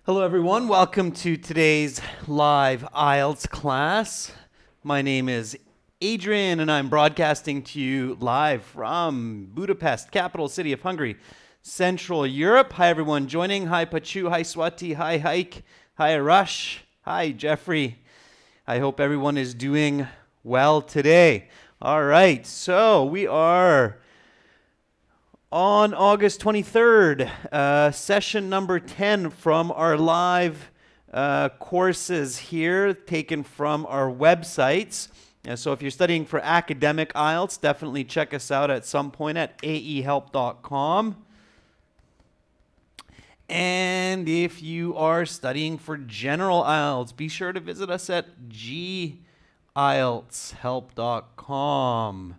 Hello everyone, welcome to today's live IELTS class. My name is Adrian and I'm broadcasting to you live from Budapest, capital city of Hungary, Central Europe. Hi everyone joining. Hi Pachu, hi Swati, hi Hike, hi Arash, hi Jeffrey. I hope everyone is doing well today. All right, so we are on August 23rd, session number 10 from our live courses here, taken from our websites. So if you're studying for academic IELTS, definitely check us out at some point at aehelp.com. And if you are studying for general IELTS, be sure to visit us at gieltshelp.com.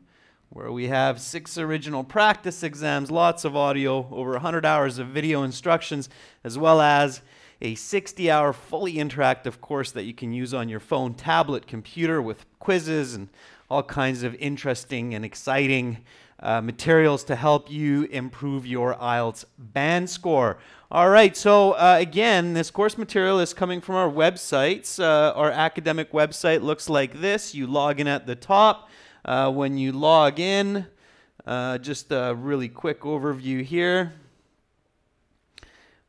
where we have 6 original practice exams, lots of audio, over 100 hours of video instructions, as well as a 60-hour fully interactive course that you can use on your phone, tablet, computer with quizzes and all kinds of interesting and exciting materials to help you improve your IELTS band score. All right, so again, this course material is coming from our websites. Our academic website looks like this. You log in at the top. When you log in, just a really quick overview here.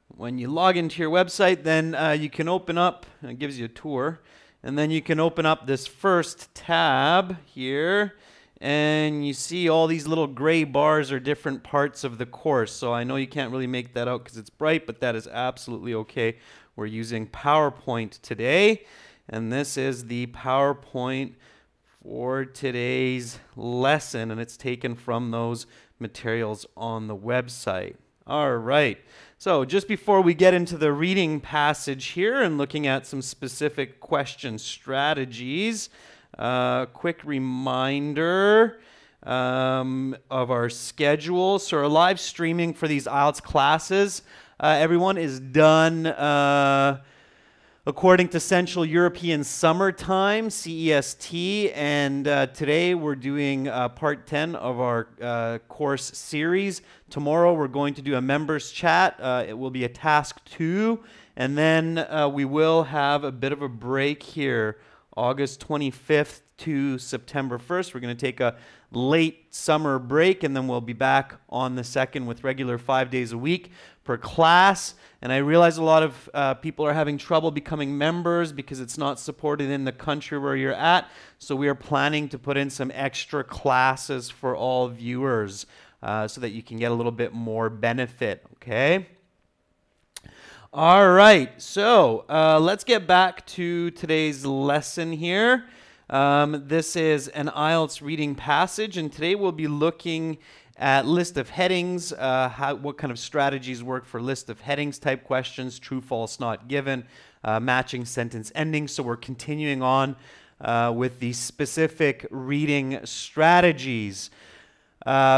When you log into your website, then you can open up, it gives you a tour, and then you can open up this first tab here, and you see all these little gray bars are different parts of the course. So I know you can't really make that out because it's bright, but that is absolutely okay. We're using PowerPoint today, and this is the PowerPoint for today's lesson, and it's taken from those materials on the website. All right, so just before we get into the reading passage here and looking at some specific question strategies, quick reminder of our schedule. So our live streaming for these IELTS classes, everyone is done according to Central European Summer Time, CEST, and today we're doing part 10 of our course series. Tomorrow we're going to do a members chat. It will be a task 2, and then we will have a bit of a break here, August 25th to September 1st. We're going to take a late summer break, and then we'll be back on the 2nd with regular 5 days a week per class. And I realize a lot of people are having trouble becoming members because it's not supported in the country where you're at. So we are planning to put in some extra classes for all viewers so that you can get a little bit more benefit, okay? All right, so let's get back to today's lesson here. This is an IELTS reading passage, and today we'll be looking at list of headings, what kind of strategies work for list of headings type questions, true, false, not given, matching sentence endings. So we're continuing on with the specific reading strategies.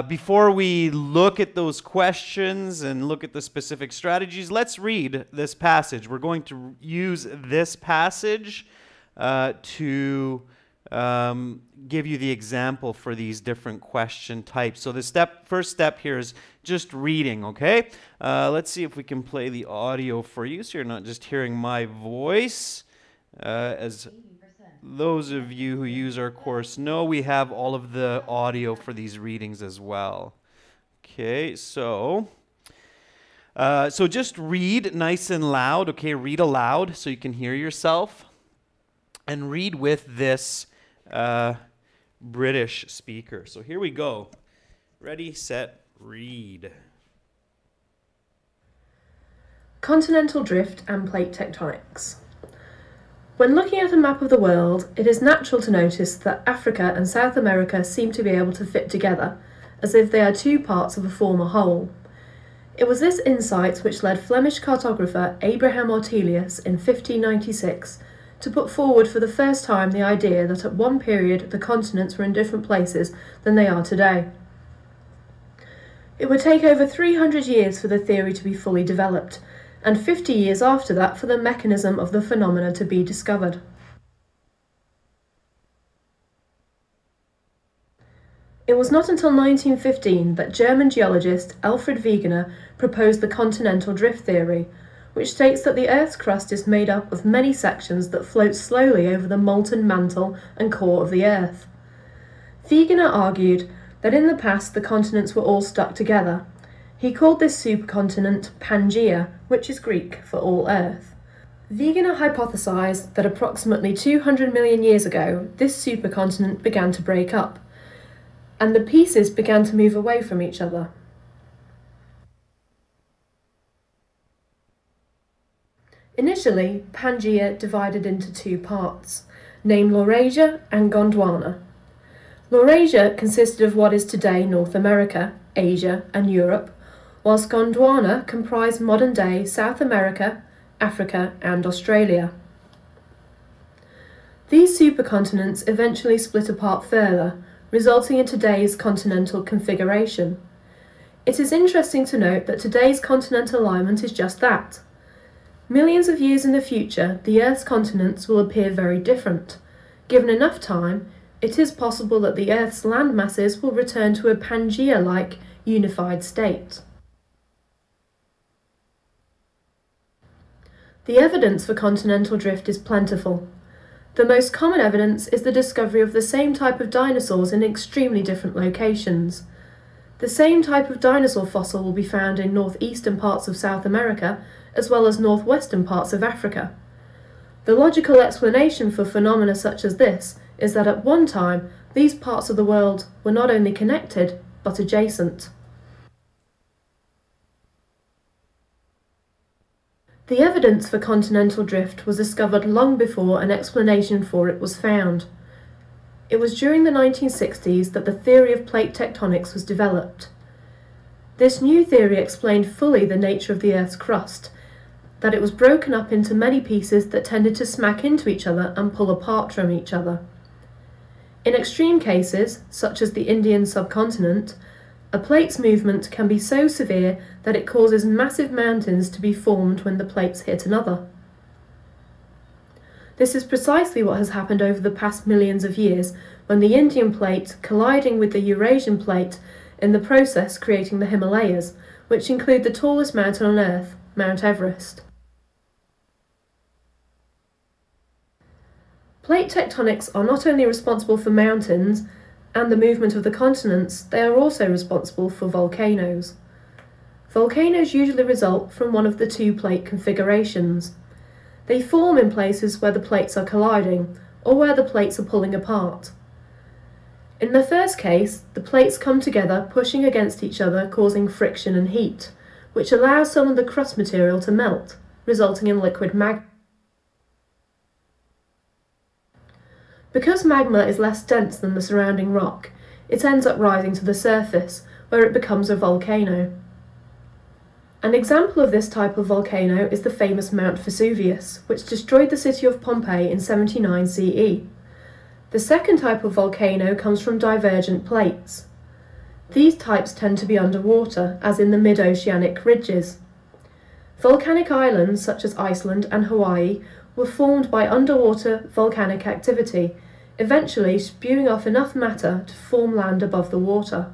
Before we look at those questions and look at the specific strategies, let's read this passage. We're going to use this passage to give you the example for these different question types. So the first step here is just reading, okay? Let's see if we can play the audio for you so you're not just hearing my voice. As those of you who use our course know, we have all of the audio for these readings as well. Okay, so just read nice and loud, okay? Read aloud so you can hear yourself. And read with this British speaker. So here we go. Ready, set, read. Continental drift and plate tectonics. When looking at a map of the world, it is natural to notice that Africa and South America seem to be able to fit together, as if they are two parts of a former whole. It was this insight which led Flemish cartographer Abraham Ortelius in 1596 to put forward for the first time the idea that at one period the continents were in different places than they are today. It would take over 300 years for the theory to be fully developed, and 50 years after that for the mechanism of the phenomena to be discovered. It was not until 1915 that German geologist Alfred Wegener proposed the continental drift theory, which states that the Earth's crust is made up of many sections that float slowly over the molten mantle and core of the Earth. Wegener argued that in the past the continents were all stuck together. He called this supercontinent Pangaea, which is Greek for all Earth. Wegener hypothesized that approximately 200 million years ago, this supercontinent began to break up, and the pieces began to move away from each other. Initially, Pangaea divided into two parts, named Laurasia and Gondwana. Laurasia consisted of what is today North America, Asia, and Europe, whilst Gondwana comprised modern-day South America, Africa, and Australia. These supercontinents eventually split apart further, resulting in today's continental configuration. It is interesting to note that today's continental alignment is just that. Millions of years in the future, the Earth's continents will appear very different. Given enough time, it is possible that the Earth's land masses will return to a Pangaea-like unified state. The evidence for continental drift is plentiful. The most common evidence is the discovery of the same type of dinosaurs in extremely different locations. The same type of dinosaur fossil will be found in northeastern parts of South America, as well as northwestern parts of Africa. The logical explanation for phenomena such as this is that at one time, these parts of the world were not only connected, but adjacent. The evidence for continental drift was discovered long before an explanation for it was found. It was during the 1960s that the theory of plate tectonics was developed. This new theory explained fully the nature of the Earth's crust, that it was broken up into many pieces that tended to smack into each other and pull apart from each other. In extreme cases, such as the Indian subcontinent, a plate's movement can be so severe that it causes massive mountains to be formed when the plates hit another. This is precisely what has happened over the past millions of years, when the Indian plate colliding with the Eurasian plate, in the process creating the Himalayas, which include the tallest mountain on Earth, Mount Everest. Plate tectonics are not only responsible for mountains and the movement of the continents, they are also responsible for volcanoes. Volcanoes usually result from one of the two plate configurations. They form in places where the plates are colliding, or where the plates are pulling apart. In the first case, the plates come together pushing against each other, causing friction and heat, which allows some of the crust material to melt, resulting in liquid magma. Because magma is less dense than the surrounding rock, it ends up rising to the surface, where it becomes a volcano. An example of this type of volcano is the famous Mount Vesuvius, which destroyed the city of Pompeii in 79 CE. The second type of volcano comes from divergent plates. These types tend to be underwater, as in the mid-oceanic ridges. Volcanic islands, such as Iceland and Hawaii, were formed by underwater volcanic activity, eventually spewing off enough matter to form land above the water.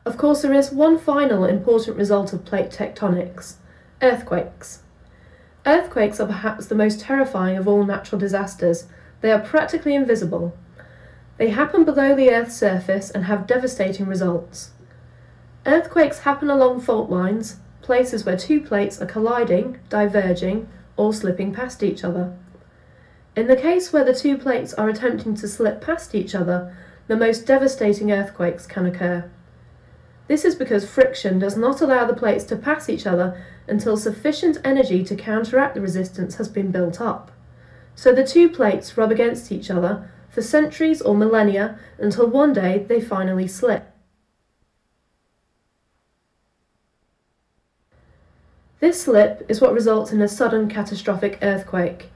Of course, there is one final important result of plate tectonics: earthquakes. Earthquakes are perhaps the most terrifying of all natural disasters. They are practically invisible. They happen below the Earth's surface and have devastating results. Earthquakes happen along fault lines, places where two plates are colliding, diverging, or slipping past each other. In the case where the two plates are attempting to slip past each other, the most devastating earthquakes can occur. This is because friction does not allow the plates to pass each other until sufficient energy to counteract the resistance has been built up. So the two plates rub against each other for centuries or millennia until one day they finally slip. This slip is what results in a sudden catastrophic earthquake.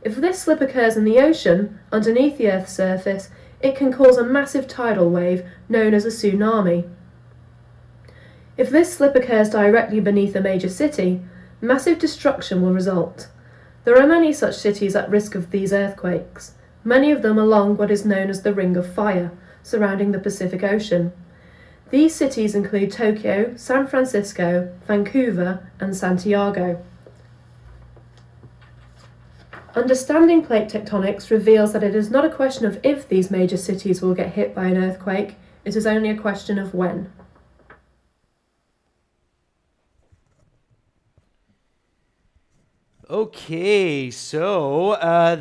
If this slip occurs in the ocean, underneath the Earth's surface, it can cause a massive tidal wave known as a tsunami. If this slip occurs directly beneath a major city, massive destruction will result. There are many such cities at risk of these earthquakes, many of them along what is known as the Ring of Fire, surrounding the Pacific Ocean. These cities include Tokyo, San Francisco, Vancouver, and Santiago. Understanding plate tectonics reveals that it is not a question of if these major cities will get hit by an earthquake, it is only a question of when. Okay, so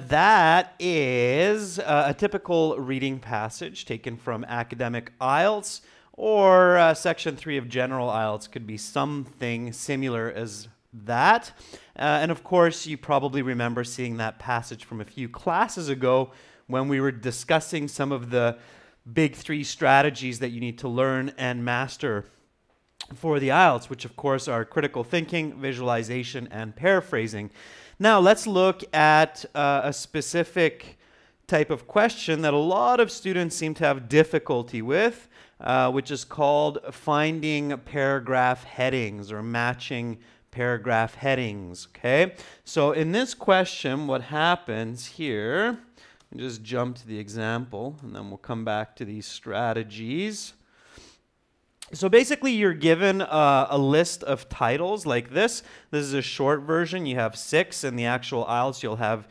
that is a typical reading passage taken from academic IELTS, or section 3 of general IELTS could be something similar as that. And of course, you probably remember seeing that passage from a few classes ago when we were discussing some of the big 3 strategies that you need to learn and master for the IELTS, which of course are critical thinking, visualization, and paraphrasing. Now let's look at a specific type of question that a lot of students seem to have difficulty with, which is called finding paragraph headings or matching paragraph headings. Okay, so in this question, what happens here, just jump to the example and then we'll come back to these strategies. So basically you're given a list of titles like this. This is a short version. You have 6. In the actual IELTS you'll have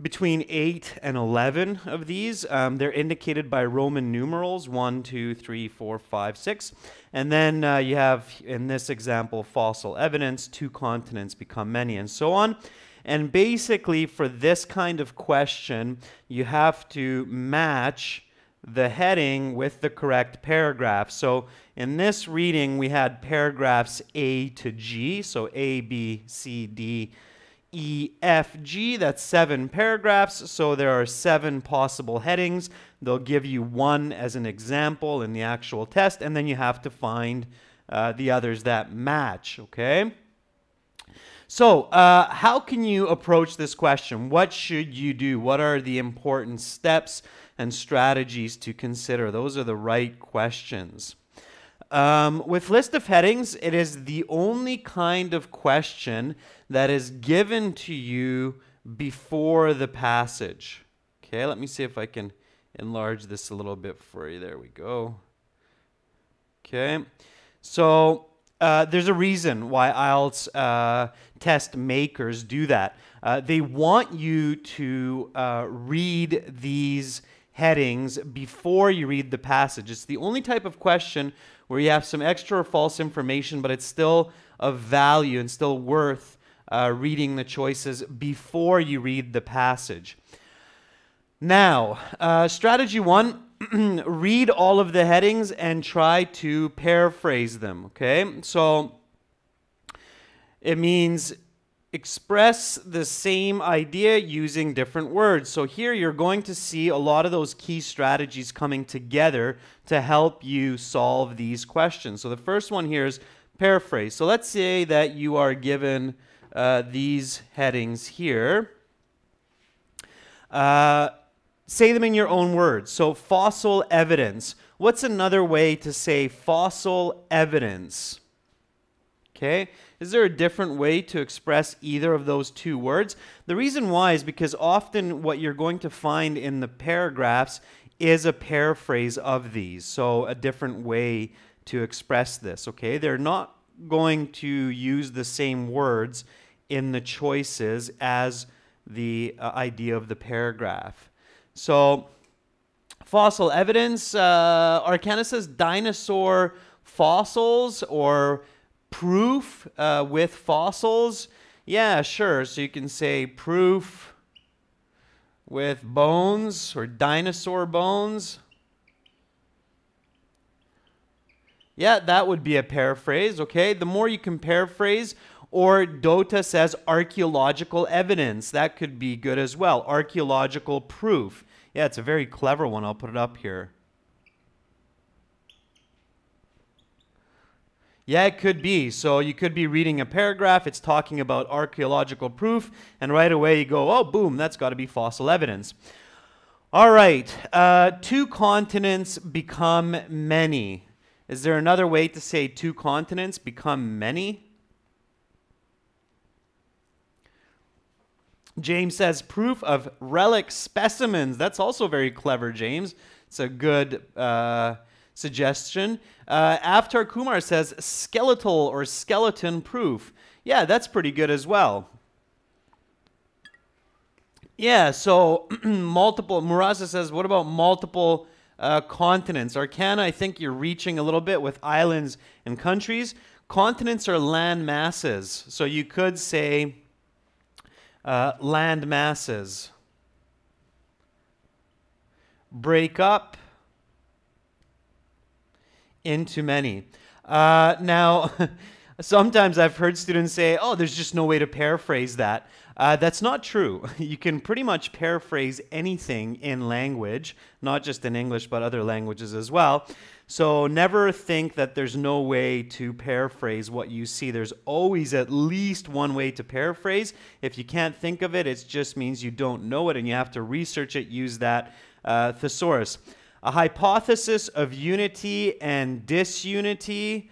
between 8 and 11 of these. They're indicated by Roman numerals, 1, 2, 3, 4, 5, 6. And then you have, in this example, fossil evidence, 2 continents become many, and so on. And basically for this kind of question, you have to match the heading with the correct paragraph. So in this reading, we had paragraphs A to G, so A, B, C, D, E, F, G. That's 7 paragraphs, so there are 7 possible headings. They'll give you 1 as an example in the actual test, and then you have to find the others that match, okay? So how can you approach this question? What should you do? What are the important steps and strategies to consider? Those are the right questions. With list of headings, it is the only kind of question that is given to you before the passage. Okay, let me see if I can enlarge this a little bit for you. There we go. Okay, so there's a reason why IELTS test makers do that. They want you to read these headings before you read the passage. It's the only type of question where you have some extra or false information, but it's still of value and still worth reading the choices before you read the passage. Now, strategy 1, read all of the headings and try to paraphrase them, okay? So it means express the same idea using different words. So here you're going to see a lot of those key strategies coming together to help you solve these questions. So the first one here is paraphrase. So let's say that you are given these headings here. Say them in your own words. So fossil evidence. What's another way to say fossil evidence? Okay, is there a different way to express either of those 2 words? The reason why is because often what you're going to find in the paragraphs is a paraphrase of these. So a different way to express this, okay? They're not going to use the same words in the choices as the idea of the paragraph. So fossil evidence, Arcana says dinosaur fossils or proof with fossils. Yeah, sure. So you can say proof with bones or dinosaur bones. Yeah, that would be a paraphrase, okay? The more you can paraphrase, or Dota says archaeological evidence. That could be good as well. Archaeological proof. Yeah, it's a very clever one. I'll put it up here. Yeah, it could be. So you could be reading a paragraph. It's talking about archaeological proof. And right away you go, oh, boom, that's got to be fossil evidence. All right. 2 continents become many. Is there another way to say 2 continents become many? James says proof of relic specimens. That's also very clever, James. It's a good suggestion. Avatar Kumar says skeletal or skeleton proof. Yeah, that's pretty good as well. Yeah, so multiple. Murasa says, what about multiple continents? Arcana, I think you're reaching a little bit with islands and countries. Continents are land masses. So you could say land masses. Break up into many. Now, sometimes I've heard students say, oh, there's just no way to paraphrase that. That's not true. You can pretty much paraphrase anything in language, not just in English, but other languages as well. So never think that there's no way to paraphrase what you see. There's always at least one way to paraphrase. If you can't think of it, it just means you don't know it and you have to research it, use that thesaurus. A hypothesis of unity and disunity.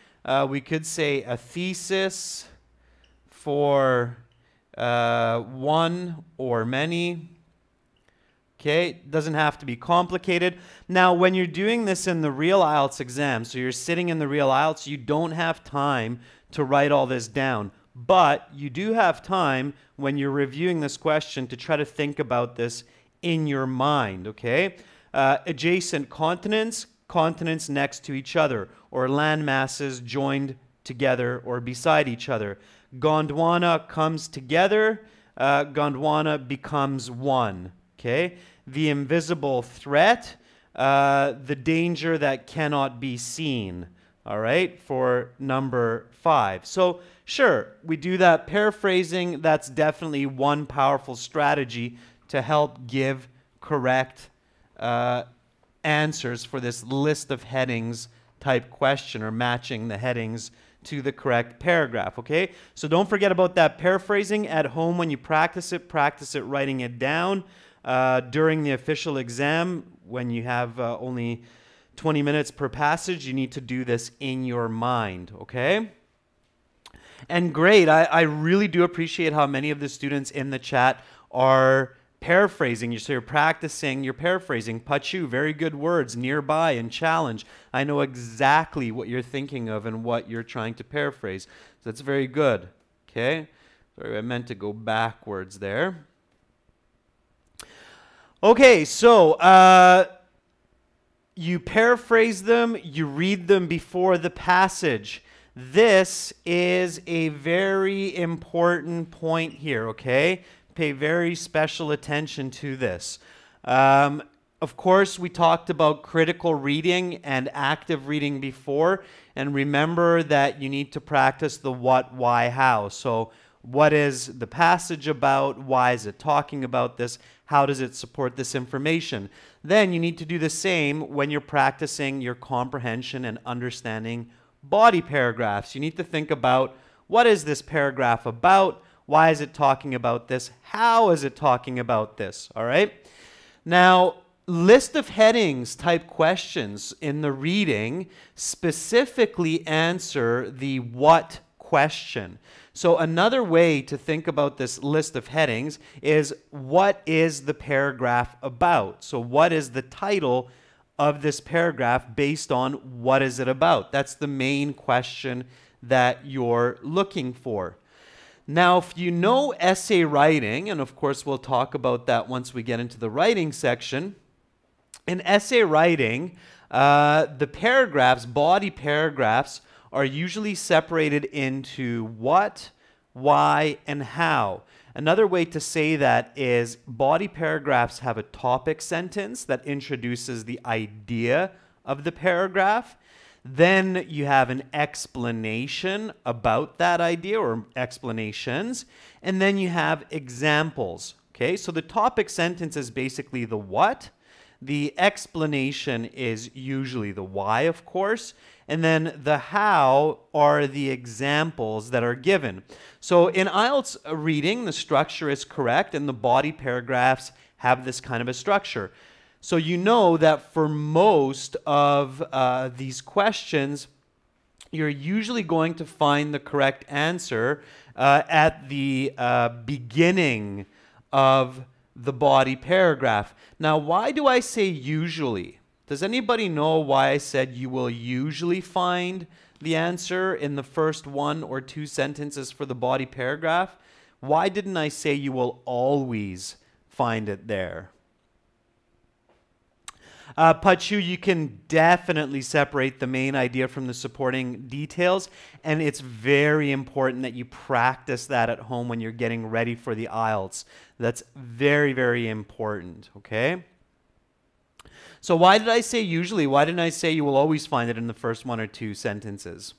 We could say a thesis for one or many. Okay, doesn't have to be complicated. Now, when you're doing this in the real IELTS exam, so you're sitting in the real IELTS, you don't have time to write all this down. But you do have time when you're reviewing this question to try to think about this in your mind, okay? Adjacent continents, continents next to each other, or land masses joined together or beside each other. Gondwana comes together, Gondwana becomes one, okay? The invisible threat, the danger that cannot be seen, all right, for number 5. So sure, we do that paraphrasing. That's definitely one powerful strategy to help give correct answers for this list of headings type question, or matching the headings to the correct paragraph, okay? So don't forget about that paraphrasing at home when you practice it writing it down. During the official exam, when you have only 20 minutes per passage, you need to do this in your mind, okay? And great, I really do appreciate how many of the students in the chat are paraphrasing. So you're practicing, you're paraphrasing. Pachu, very good words, nearby and challenge. I know exactly what you're thinking of and what you're trying to paraphrase. So that's very good, okay? Sorry, I meant to go backwards there. Okay, so you paraphrase them, you read them before the passage. This is a very important point here, okay? Pay very special attention to this. Of course, we talked about critical reading and active reading before, and remember that you need to practice the what, why, how. So what is the passage about? Why is it talking about this? How does it support this information? Then you need to do the same when you're practicing your comprehension and understanding body paragraphs. You need to think about, what is this paragraph about? Why is it talking about this? How is it talking about this? All right? Now, list of headings type questions in the reading specifically answer the what question. So another way to think about this list of headings is, what is the paragraph about? So what is the title of this paragraph based on what is it about? That's the main question that you're looking for. Now, if you know essay writing, and of course we'll talk about that once we get into the writing section, in essay writing, the paragraphs, body paragraphs, are usually separated into what, why, and how. Another way to say that is, body paragraphs have a topic sentence that introduces the idea of the paragraph. Then you have an explanation about that idea, or explanations. And then you have examples. Okay, so the topic sentence is basically the what. The explanation is usually the why, of course. And then the how are the examples that are given. So in IELTS reading, the structure is correct, and the body paragraphs have this kind of a structure. So you know that for most of these questions, you're usually going to find the correct answer at the beginning of the body paragraph. Now, why do I say usually? Does anybody know why I said you will usually find the answer in the first 1 or 2 sentences for the body paragraph? Why didn't I say you will always find it there? Pachu, you can definitely separate the main idea from the supporting details, and it's very important that you practice that at home when you're getting ready for the IELTS. That's very, very important, okay? So why did I say usually? Why didn't I say you will always find it in the first 1 or 2 sentences?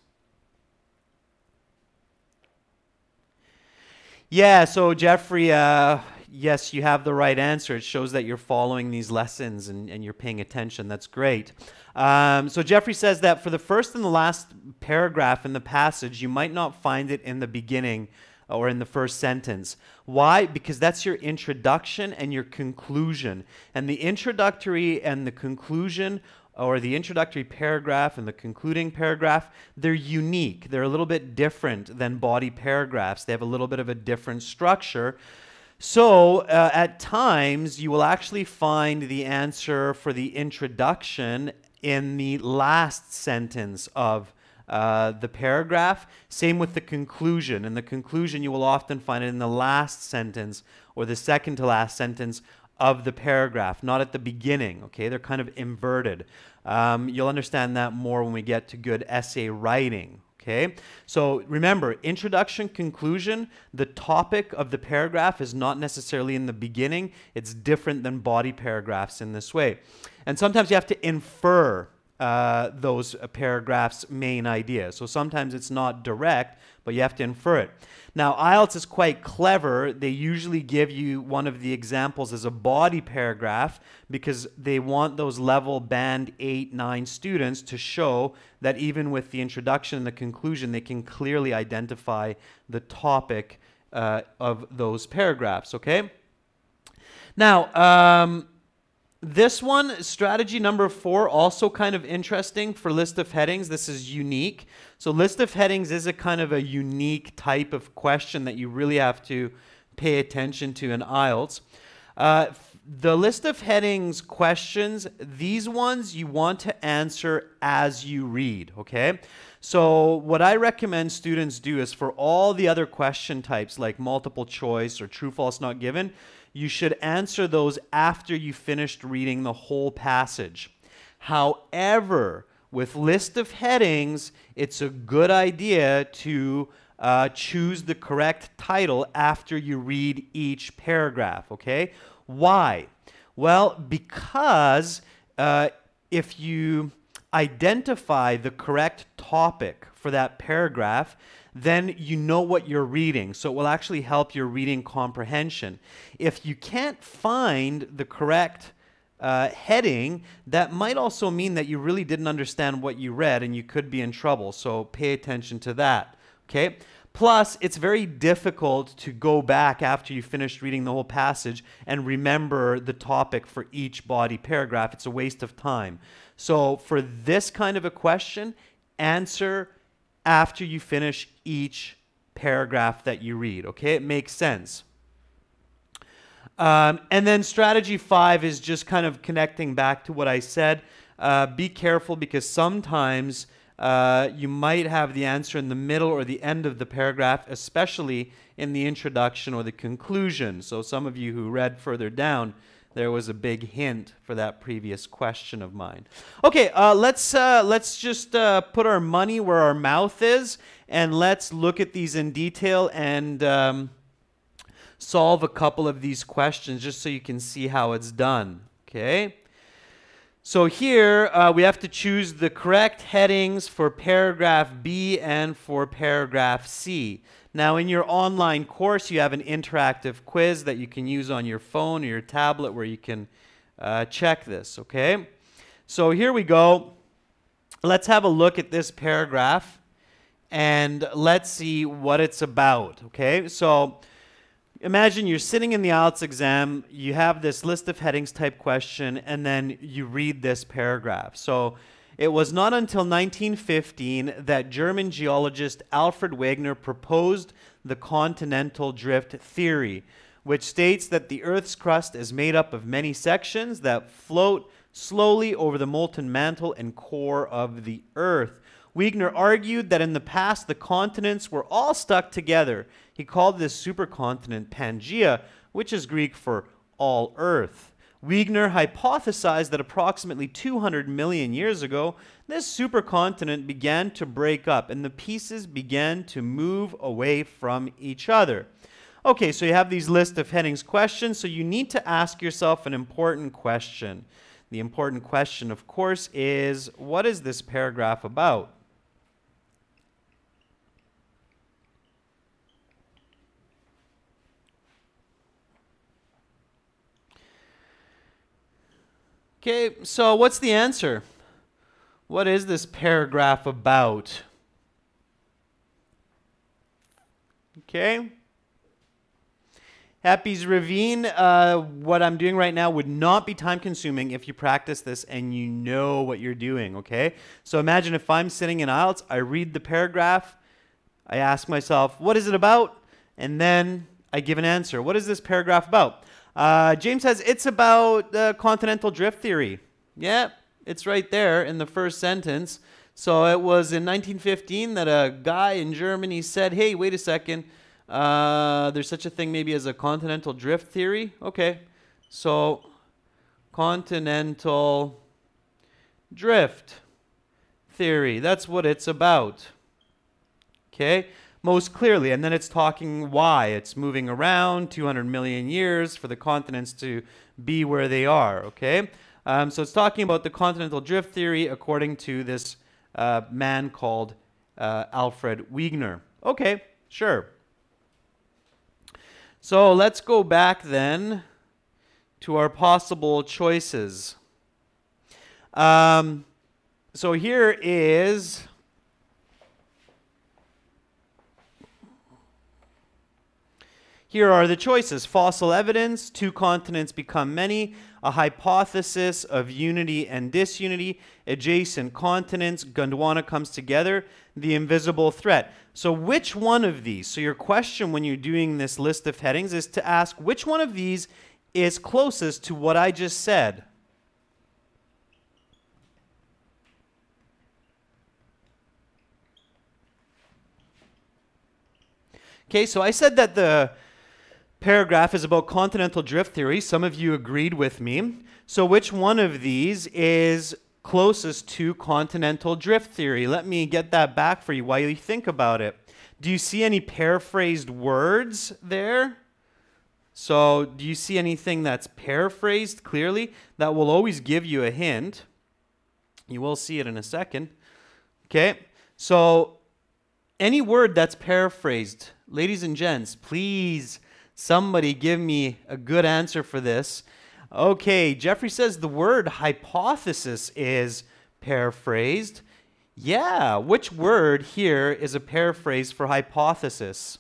Yeah, so Jeffrey, yes, you have the right answer. It shows that you're following these lessons and you're paying attention. That's great. So Jeffrey says that for the first and the last paragraph in the passage, you might not find it in the beginning or in the first sentence. Why? Because that's your introduction and your conclusion. And the introductory and the conclusion, or the introductory paragraph and the concluding paragraph, they're unique. They're a little bit different than body paragraphs. They have a little bit of a different structure. So at times, you will actually find the answer for the introduction in the last sentence of the paragraph. Same with the conclusion. In the conclusion, you will often find it in the last sentence or the second to last sentence of the paragraph, not at the beginning, okay? They're kind of inverted. You'll understand that more when we get to good essay writing, okay? So remember, introduction, conclusion, the topic of the paragraph is not necessarily in the beginning. It's different than body paragraphs in this way. And sometimes you have to infer those paragraphs' main idea. So sometimes it's not direct, but you have to infer it. Now, IELTS is quite clever. They usually give you one of the examples as a body paragraph because they want those level band 8, 9 students to show that even with the introduction and the conclusion, they can clearly identify the topic of those paragraphs, okay? Now, this one, strategy number 4, also kind of interesting for list of headings. This is unique. So list of headings is a kind of a unique type of question that you really have to pay attention to in IELTS. The list of headings questions, these ones you want to answer as you read, okay? So what I recommend students do is for all the other question types like multiple choice or true, false, not given, you should answer those after you finished reading the whole passage. However, with list of headings, it's a good idea to choose the correct title after you read each paragraph, okay? Why? Well, because if you identify the correct topic for that paragraph, then you know what you're reading. So it will actually help your reading comprehension. If you can't find the correct heading, that might also mean that you really didn't understand what you read and you could be in trouble. So pay attention to that, okay? Plus, it's very difficult to go back after you finished reading the whole passage and remember the topic for each body paragraph. It's a waste of time. So for this kind of a question, answer after you finish each paragraph that you read, okay? It makes sense. And then strategy 5 is just kind of connecting back to what I said. Be careful because sometimes you might have the answer in the middle or the end of the paragraph, especially in the introduction or the conclusion. So some of you who read further down, there was a big hint for that previous question of mine. Okay, let's just put our money where our mouth is, and let's look at these in detail and solve a couple of these questions just so you can see how it's done. Okay. So here we have to choose the correct headings for paragraph B and for paragraph C. Now in your online course you have an interactive quiz that you can use on your phone or your tablet where you can check this, okay? So here we go. Let's have a look at this paragraph and let's see what it's about, okay? So imagine you're sitting in the IELTS exam, you have this list of headings type question, and then you read this paragraph. So it was not until 1915 that German geologist Alfred Wegener proposed the continental drift theory, which states that the Earth's crust is made up of many sections that float slowly over the molten mantle and core of the Earth. Wegener argued that in the past the continents were all stuck together. He called this supercontinent Pangaea, which is Greek for all Earth. Wegener hypothesized that approximately 200 million years ago, this supercontinent began to break up and the pieces began to move away from each other. Okay, so you have these list of headings questions, so you need to ask yourself an important question. The important question, of course, is what is this paragraph about? Okay, so what's the answer? What is this paragraph about? Okay. Happy's Ravine, what I'm doing right now would not be time consuming if you practice this and you know what you're doing, okay? So imagine if I'm sitting in IELTS, I read the paragraph, I ask myself, what is it about? And then I give an answer. What is this paragraph about? James says it's about the continental drift theory. Yeah, it's right there in the first sentence. So it was in 1915 that a guy in Germany said, hey, wait a second, there's such a thing maybe as a continental drift theory. Okay, so continental drift theory, that's what it's about. Okay, most clearly. And then it's talking why. It's moving around 200 million years for the continents to be where they are. Okay, so it's talking about the continental drift theory according to this man called Alfred Wegener. Okay, sure. So let's go back then to our possible choices. So here is here are the choices. Fossil evidence, two continents become many, a hypothesis of unity and disunity, adjacent continents, Gondwana comes together, the invisible threat. So which one of these? So your question when you're doing this list of headings is to ask which one of these is closest to what I just said. Okay, so I said that the paragraph is about continental drift theory. Some of you agreed with me. So which one of these is closest to continental drift theory? Let me get that back for you while you think about it. Do you see any paraphrased words there? So do you see anything that's paraphrased clearly? That will always give you a hint. You will see it in a second. Okay, so any word that's paraphrased, ladies and gents, please somebody give me a good answer for this. Okay, Jeffrey says the word hypothesis is paraphrased. Yeah, which word here is a paraphrase for hypothesis?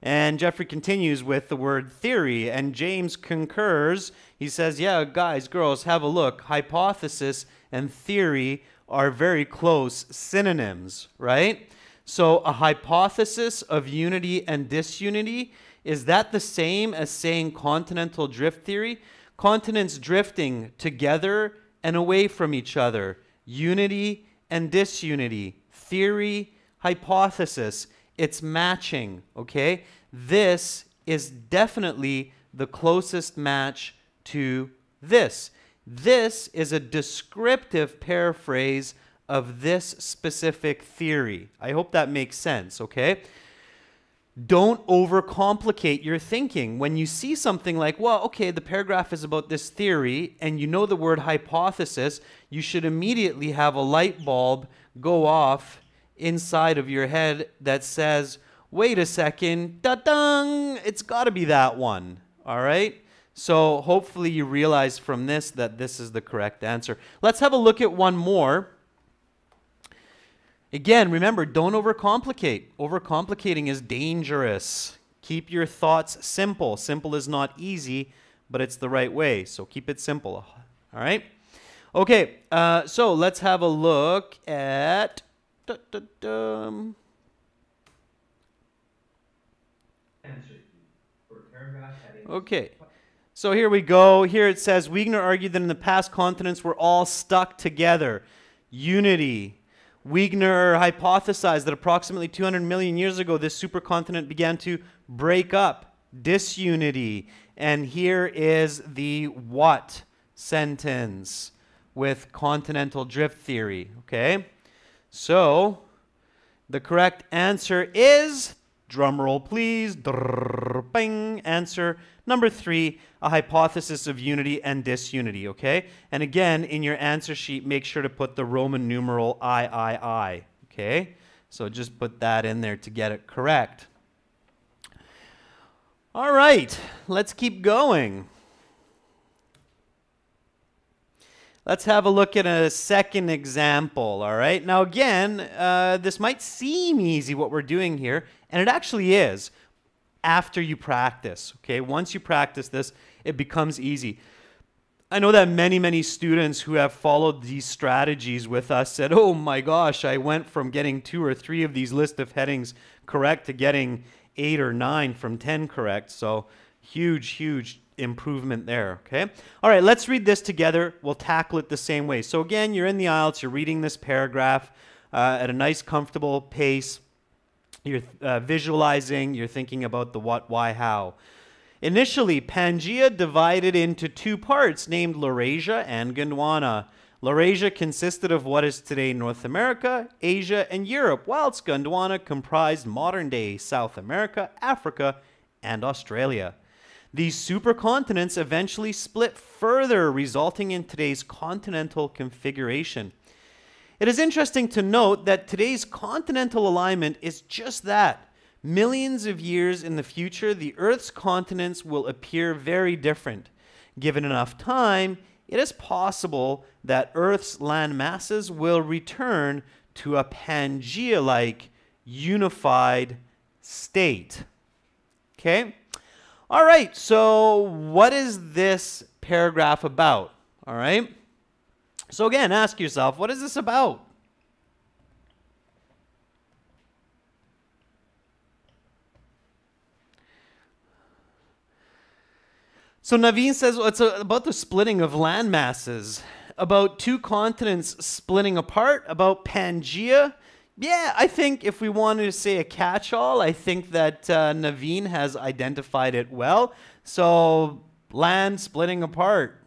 And Jeffrey continues with the word theory, and James concurs. He says, yeah, guys, girls, have a look. Hypothesis and theory are very close synonyms, right? So a hypothesis of unity and disunity, is that the same as saying continental drift theory? Continents drifting together and away from each other. Unity and disunity. Theory, hypothesis. It's matching, okay? This is definitely the closest match to this. This is a descriptive paraphrase of this specific theory. I hope that makes sense, okay? Don't overcomplicate your thinking. When you see something like, well, okay, the paragraph is about this theory, and you know the word hypothesis, you should immediately have a light bulb go off inside of your head that says, wait a second, da-dung, it's got to be that one, all right? So hopefully you realize from this that this is the correct answer. Let's have a look at one more. Again, remember, don't overcomplicate. Overcomplicating is dangerous. Keep your thoughts simple. Simple is not easy, but it's the right way. So keep it simple. All right? Okay, so let's have a look at... Okay, So here we go. Here it says, Wegener argued that in the past continents were all stuck together. Unity. Wegener hypothesized that approximately 200 million years ago, this supercontinent began to break up. Disunity. And here is the what sentence with continental drift theory. Okay? So, the correct answer is, drumroll please, bing, answer number 3, a hypothesis of unity and disunity, okay? And again, in your answer sheet, make sure to put the Roman numeral III, okay? So just put that in there to get it correct. All right, let's keep going. Let's have a look at a second example, all right? Now again, this might seem easy what we're doing here, and it actually is after you practice, okay? Once you practice this, it becomes easy. I know that many students who have followed these strategies with us said, oh my gosh, I went from getting 2 or 3 of these list of headings correct to getting 8 or 9 from 10 correct. So huge improvement there, okay? All right, let's read this together. We'll tackle it the same way. So again, you're in the IELTS, you're reading this paragraph at a nice, comfortable pace. You're visualizing, you're thinking about the what, why, how. Initially, Pangaea divided into 2 parts named Laurasia and Gondwana. Laurasia consisted of what is today North America, Asia, and Europe, whilst Gondwana comprised modern-day South America, Africa, and Australia. These supercontinents eventually split further, resulting in today's continental configuration. It is interesting to note that today's continental alignment is just that. Millions of years in the future, the Earth's continents will appear very different. Given enough time, it is possible that Earth's land masses will return to a Pangaea-like unified state. Okay? All right, so what is this paragraph about? All right? So again, ask yourself, what is this about? So Naveen says, well, it's about the splitting of land masses, about 2 continents splitting apart, about Pangaea. Yeah, I think if we wanted to say a catch-all, I think that Naveen has identified it well. So land splitting apart.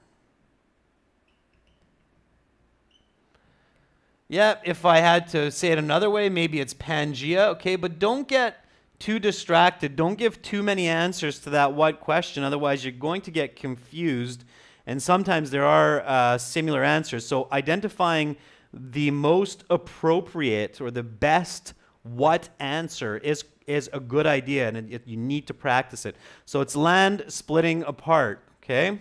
Yeah, if I had to say it another way, maybe it's Pangaea, okay? But don't get too distracted. Don't give too many answers to that what question. Otherwise, you're going to get confused. And sometimes there are similar answers. So identifying the most appropriate or the best what answer is a good idea, and you need to practice it. So it's land splitting apart, okay?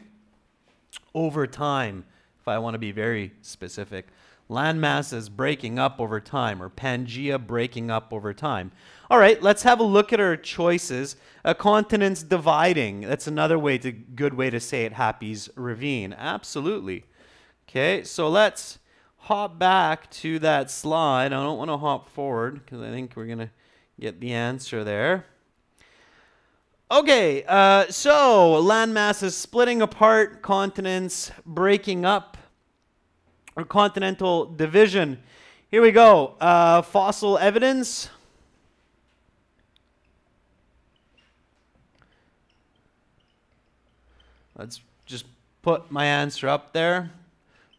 Over time, if I want to be very specific. Land masses breaking up over time, or Pangaea breaking up over time. All right, let's have a look at our choices. Continents dividing. That's another good way to say it, Happy's Ravine. Absolutely. Okay, so let's hop back to that slide. I don't want to hop forward because I think we're going to get the answer there. Okay, so land masses splitting apart, continents breaking up, or continental division. Here we go. Fossil evidence. Let's just put my answer up there.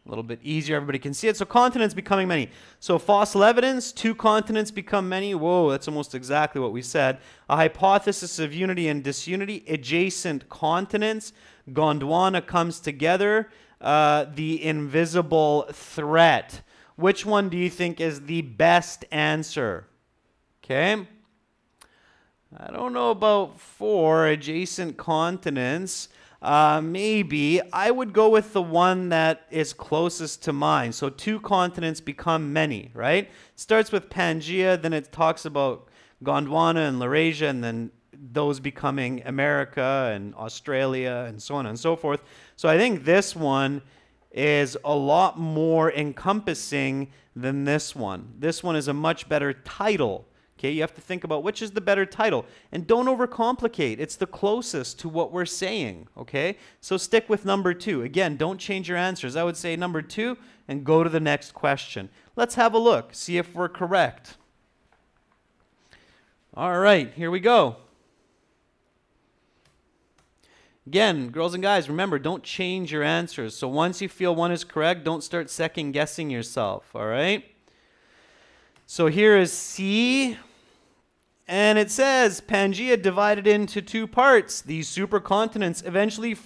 A little bit easier, everybody can see it. So continents becoming many. So fossil evidence, 2 continents become many. Whoa, that's almost exactly what we said. A hypothesis of unity and disunity, adjacent continents. Gondwana comes together. The invisible threat. Which one do you think is the best answer? Okay. I don't know about 4 adjacent continents. Maybe. I would go with the one that is closest to mine. So 2 continents become many, right? Starts with Pangaea, then it talks about Gondwana and Laurasia, and then those becoming America and Australia and so on and so forth. So I think this one is a lot more encompassing than this one. This one is a much better title. Okay, you have to think about which is the better title. And don't overcomplicate. It's the closest to what we're saying. Okay, so stick with number 2. Again, don't change your answers. I would say number 2 and go to the next question. Let's have a look, see if we're correct. All right, here we go. Again, girls and guys, remember, don't change your answers. So once you feel one is correct, don't start second guessing yourself, all right? So here is C, and it says Pangaea divided into 2 parts. These supercontinents eventually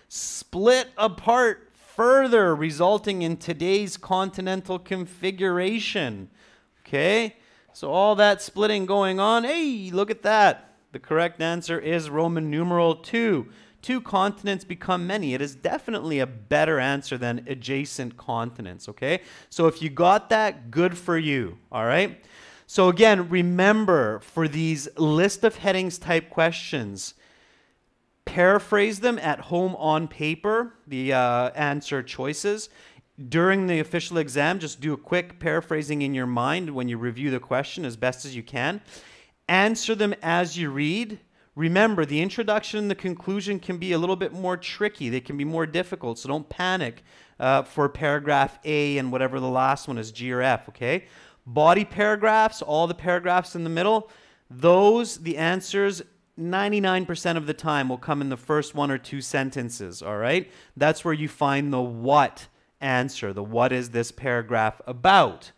split apart further, resulting in today's continental configuration. Okay, so all that splitting going on. Hey, look at that. The correct answer is Roman numeral 2. 2 continents become many. It is definitely a better answer than adjacent continents, okay? So if you got that, good for you, all right? So again, remember, for these list of headings type questions, paraphrase them at home on paper, the answer choices. During the official exam, just do a quick paraphrasing in your mind when you review the question as best as you can. Answer them as you read. Remember, the introduction and the conclusion can be a little bit more tricky. They can be more difficult, so don't panic for paragraph A and whatever the last one is, G or F, okay? Body paragraphs, all the paragraphs in the middle, those, the answers, 99% of the time will come in the first 1 or 2 sentences, all right? That's where you find the what answer, the what is this paragraph about.